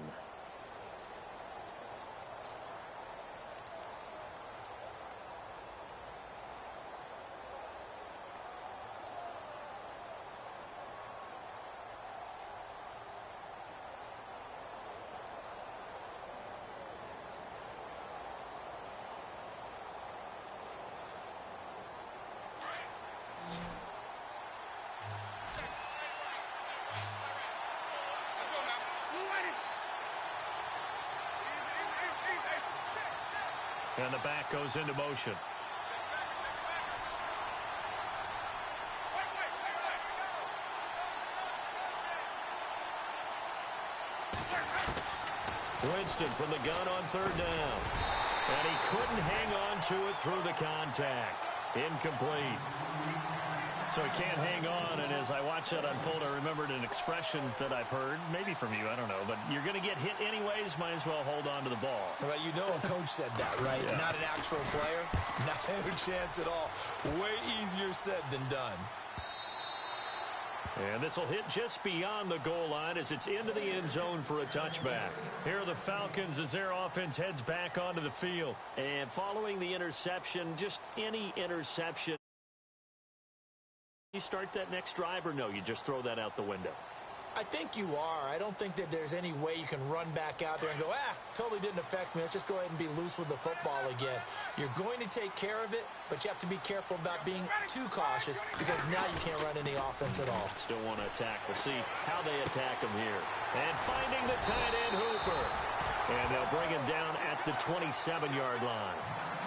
And the back goes into motion. Winston from the gun on third down. And he couldn't hang on to it through the contact. Incomplete. So he can't hang on, and as I watch that unfold, I remembered an expression that I've heard, maybe from you, I don't know, but you're going to get hit anyways, might as well hold on to the ball.
Well, you know a coach said that, right?
Yeah.
Not an actual player. Not a chance at all. Way easier said than done.
And this will hit just beyond the goal line as it's into the end zone for a touchback. Here are the Falcons as their offense heads back onto the field. And following the interception, just any interception. You start that next drive or no? You just throw that out the window?
I think you are. I don't think that there's any way you can run back out there and go, totally didn't affect me. Let's just go ahead and be loose with the football again. You're going to take care of it, but you have to be careful about being too cautious because now you can't run any offense at all.
Still want to attack. We'll see how they attack him here. And finding the tight end, Hooper. And they'll bring him down at the 27-yard line.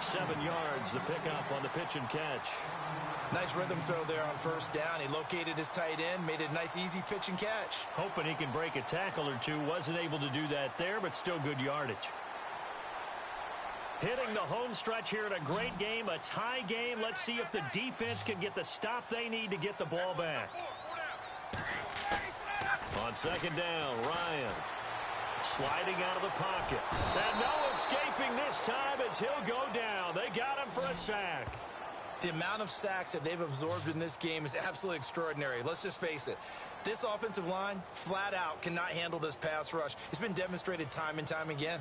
7 yards, the pickup on the pitch and catch.
Nice rhythm throw there on first down. He located his tight end, made it a nice, easy pitch and catch.
Hoping he can break a tackle or two. Wasn't able to do that there, but still good yardage. Hitting the home stretch here in a great game, a tie game. Let's see if the defense can get the stop they need to get the ball back. On second down, Ryan sliding out of the pocket. And no escaping this time as he'll go down. They got him for a sack.
The amount of sacks that they've absorbed in this game is absolutely extraordinary. Let's just face it. This offensive line, flat out, cannot handle this pass rush. It's been demonstrated time and time again.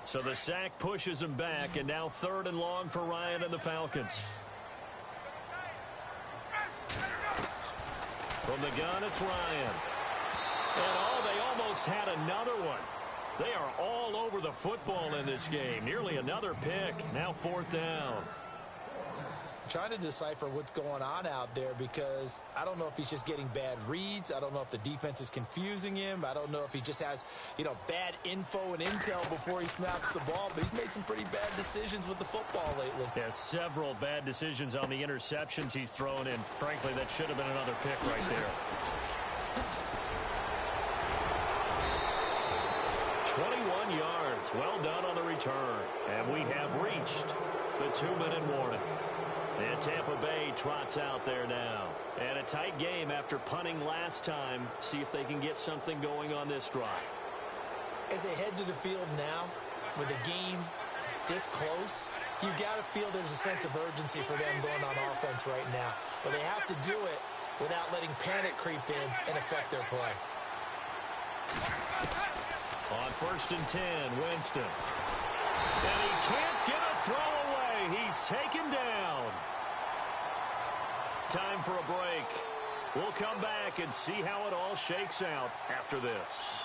So the sack pushes him back, and now 3rd and long for Ryan and the Falcons. From the gun, it's Ryan. And they almost had another one. They are all over the football in this game. Nearly another pick. Now 4th down.
I'm trying to decipher what's going on out there because I don't know if he's just getting bad reads. I don't know if the defense is confusing him. I don't know if he just has, bad info and intel before he snaps the ball. But he's made some pretty bad decisions with the football lately.
Yeah, several bad decisions on the interceptions he's thrown in. Frankly, that should have been another pick right there. 21 yards. Well done on the return. And we have reached the 2-minute warning. And Tampa Bay trots out there now. And a tight game after punting last time. See if they can get something going on this drive.
As they head to the field now, with the game this close, you've got to feel there's a sense of urgency for them going on offense right now. But they have to do it without letting panic creep in and affect their play.
On 1st and 10, Winston. And he can't get a throw away. He's taken down. Time for a break. We'll come back and see how it all shakes out after this.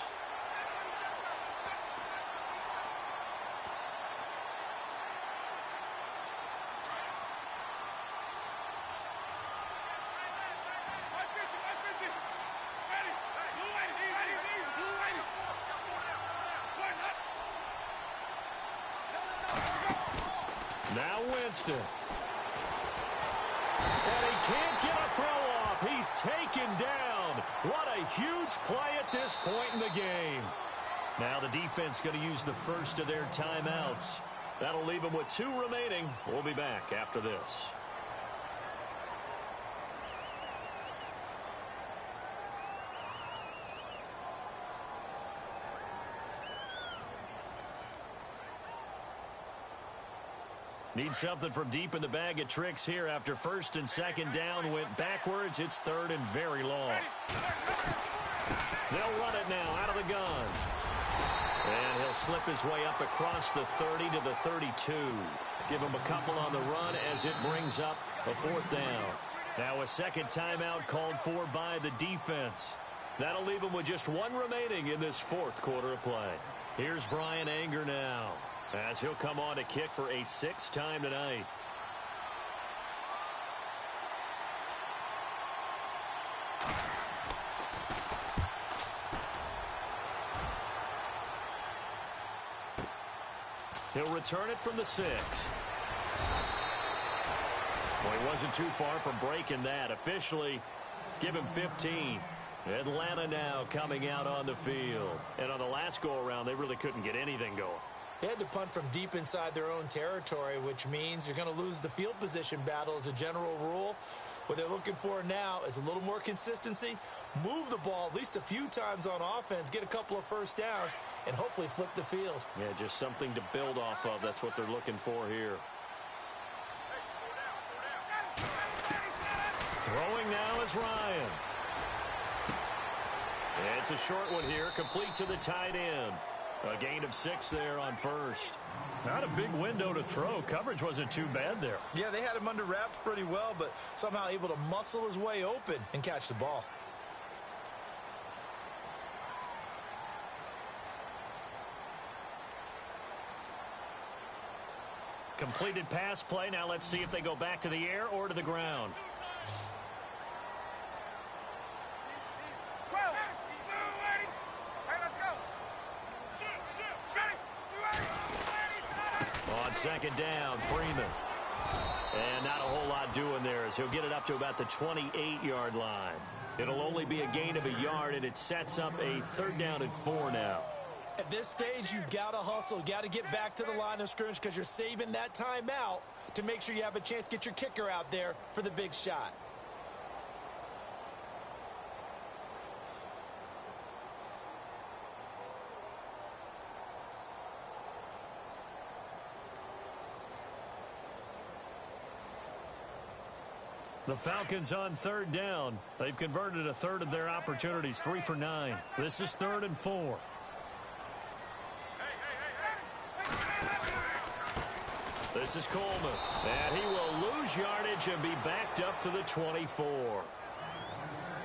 Now Winston. And he can't get a throw off. He's taken down. What a huge play at this point in the game. Now the defense going to use the first of their timeouts. That'll leave them with 2 remaining. We'll be back after this. Need something from deep in the bag of tricks here after 1st and 2nd down went backwards. It's 3rd and very long. They'll run it now out of the gun. And he'll slip his way up across the 30 to the 32. Give him a couple on the run as it brings up a 4th down. Now a second timeout called for by the defense. That'll leave him with just 1 remaining in this 4th quarter of play. Here's Brian Anger now, as he'll come on to kick for a 6th time tonight. He'll return it from the 6. Well, he wasn't too far from breaking that. Officially, give him 15. Atlanta now coming out on the field. And on the last go-around, they really couldn't get anything going.
They had to punt from deep inside their own territory, which means you're going to lose the field position battle as a general rule. What they're looking for now is a little more consistency, move the ball at least a few times on offense, get a couple of first downs, and hopefully flip the field.
Yeah, just something to build off of. That's what they're looking for here. Throwing now is Ryan. It's a short one here, complete to the tight end. A gain of 6 there on first. Not a big window to throw. Coverage wasn't too bad there.
Yeah, they had him under wraps pretty well, but somehow able to muscle his way open and catch the ball.
Completed pass play. Now let's see if they go back to the air or to the ground. On second down, Freeman. And not a whole lot doing there as he'll get it up to about the 28-yard line. It'll only be a gain of a yard, and it sets up a 3rd down and 4 now.
At this stage, you've got to hustle. Got to get back to the line of scrimmage because you're saving that timeout to make sure you have a chance to get your kicker out there for the big shot.
The Falcons on 3rd down. They've converted a 1/3 of their opportunities, 3 for 9. This is 3rd and 4. This is Coleman. And he will lose yardage and be backed up to the 24.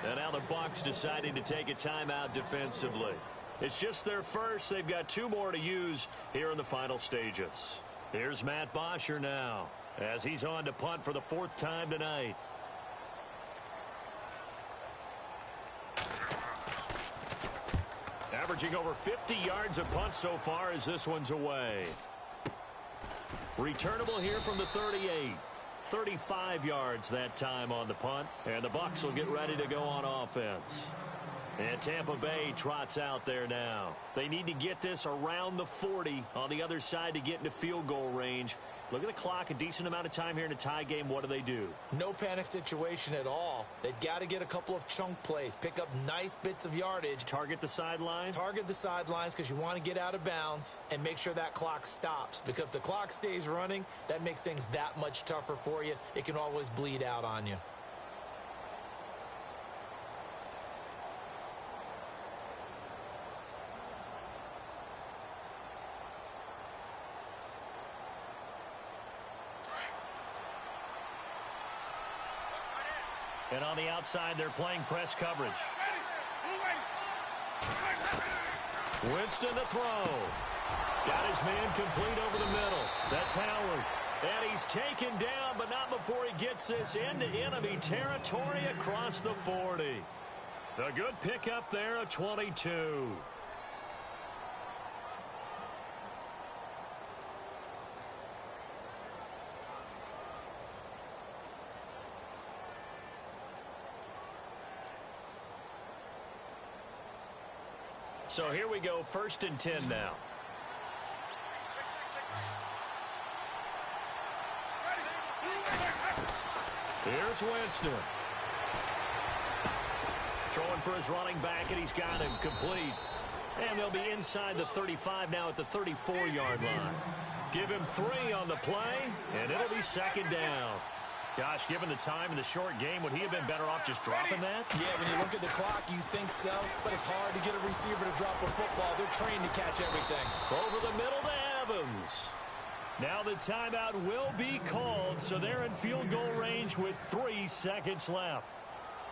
And now the Bucs deciding to take a timeout defensively. It's just their first. They've got 2 more to use here in the final stages. Here's Matt Bosher now as he's on to punt for the 4th time tonight. Averaging over 50 yards a punt so far as this one's away. Returnable here from the 38. 35 yards that time on the punt. And the Bucs will get ready to go on offense. And Tampa Bay trots out there now. They need to get this around the 40 on the other side to get into field goal range. Look at the clock, a decent amount of time here in a tie game. What do?
No panic situation at all. They've got to get a couple of chunk plays, pick up nice bits of yardage.
Target the sidelines?
Target the sidelines because you want to get out of bounds and make sure that clock stops. Because if the clock stays running, that makes things that much tougher for you. It can always bleed out on you.
And on the outside, they're playing press coverage. Winston to throw. Got his man complete over the middle. That's Howard. And he's taken down, but not before he gets this into enemy territory across the 40. A good pickup there, a 22. So here we go, 1st and 10 now. Here's Winston. Throwing for his running back, and he's got him complete. And they'll be inside the 35 now at the 34-yard line. Give him 3 on the play, and it'll be 2nd down. Gosh, given the time in the short game, would he have been better off just dropping that?
Yeah, when you look at the clock, you think so, but it's hard to get a receiver to drop a football. They're trained to catch everything.
Over the middle to Evans. Now the timeout will be called, so they're in field goal range with 3 seconds left.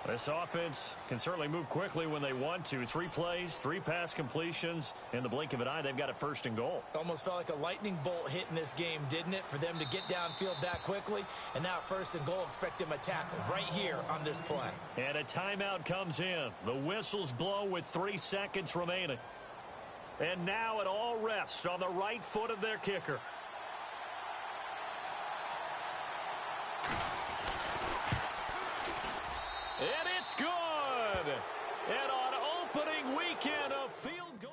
This offense can certainly move quickly when they want to. 3 plays, 3 pass completions. In the blink of an eye, they've got it 1st and goal.
Almost felt like a lightning bolt hit in this game, didn't it? For them to get downfield that quickly. And now 1st and goal, expect them to tackle right here on this play.
And a timeout comes in. The whistles blow with 3 seconds remaining. And now it all rests on the right foot of their kicker. It's good. And on opening weekend, a field goal.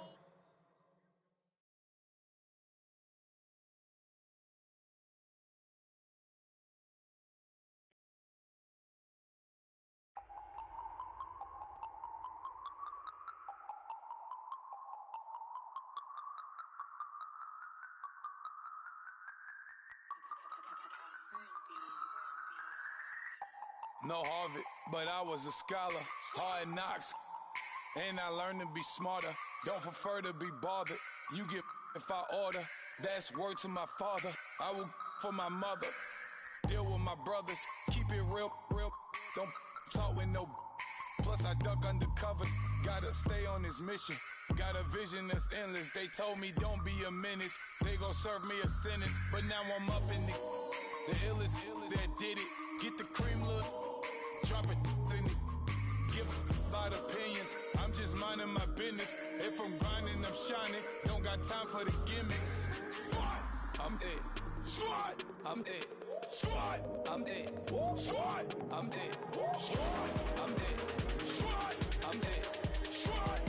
No Harvard, but I was a scholar. Hard knocks, and I learned to be smarter. Don't prefer to be bothered. You get if I order. That's word to my father. I will for my mother. Deal with my brothers. Keep it real. Don't talk with no. Plus I duck undercover. Gotta stay on this mission. Got a vision that's endless. They told me don't be a menace. They gon' serve me a sentence. But now I'm up in the illest that did it. Get the cream, look, drop it in it. Give a lot of opinions. I'm just minding my business. If I'm grinding, I'm shining. Don't got time for the gimmicks. Squad, I'm it. Squad, I'm it. Squad, I'm it. Squad, I'm it. Squad, I'm it. Squad, I'm it. Squad.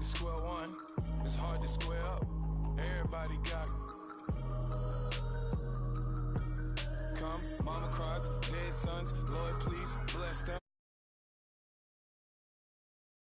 Square one, it's hard to square up. Everybody got come, mama cries, dead sons, Lord please bless them.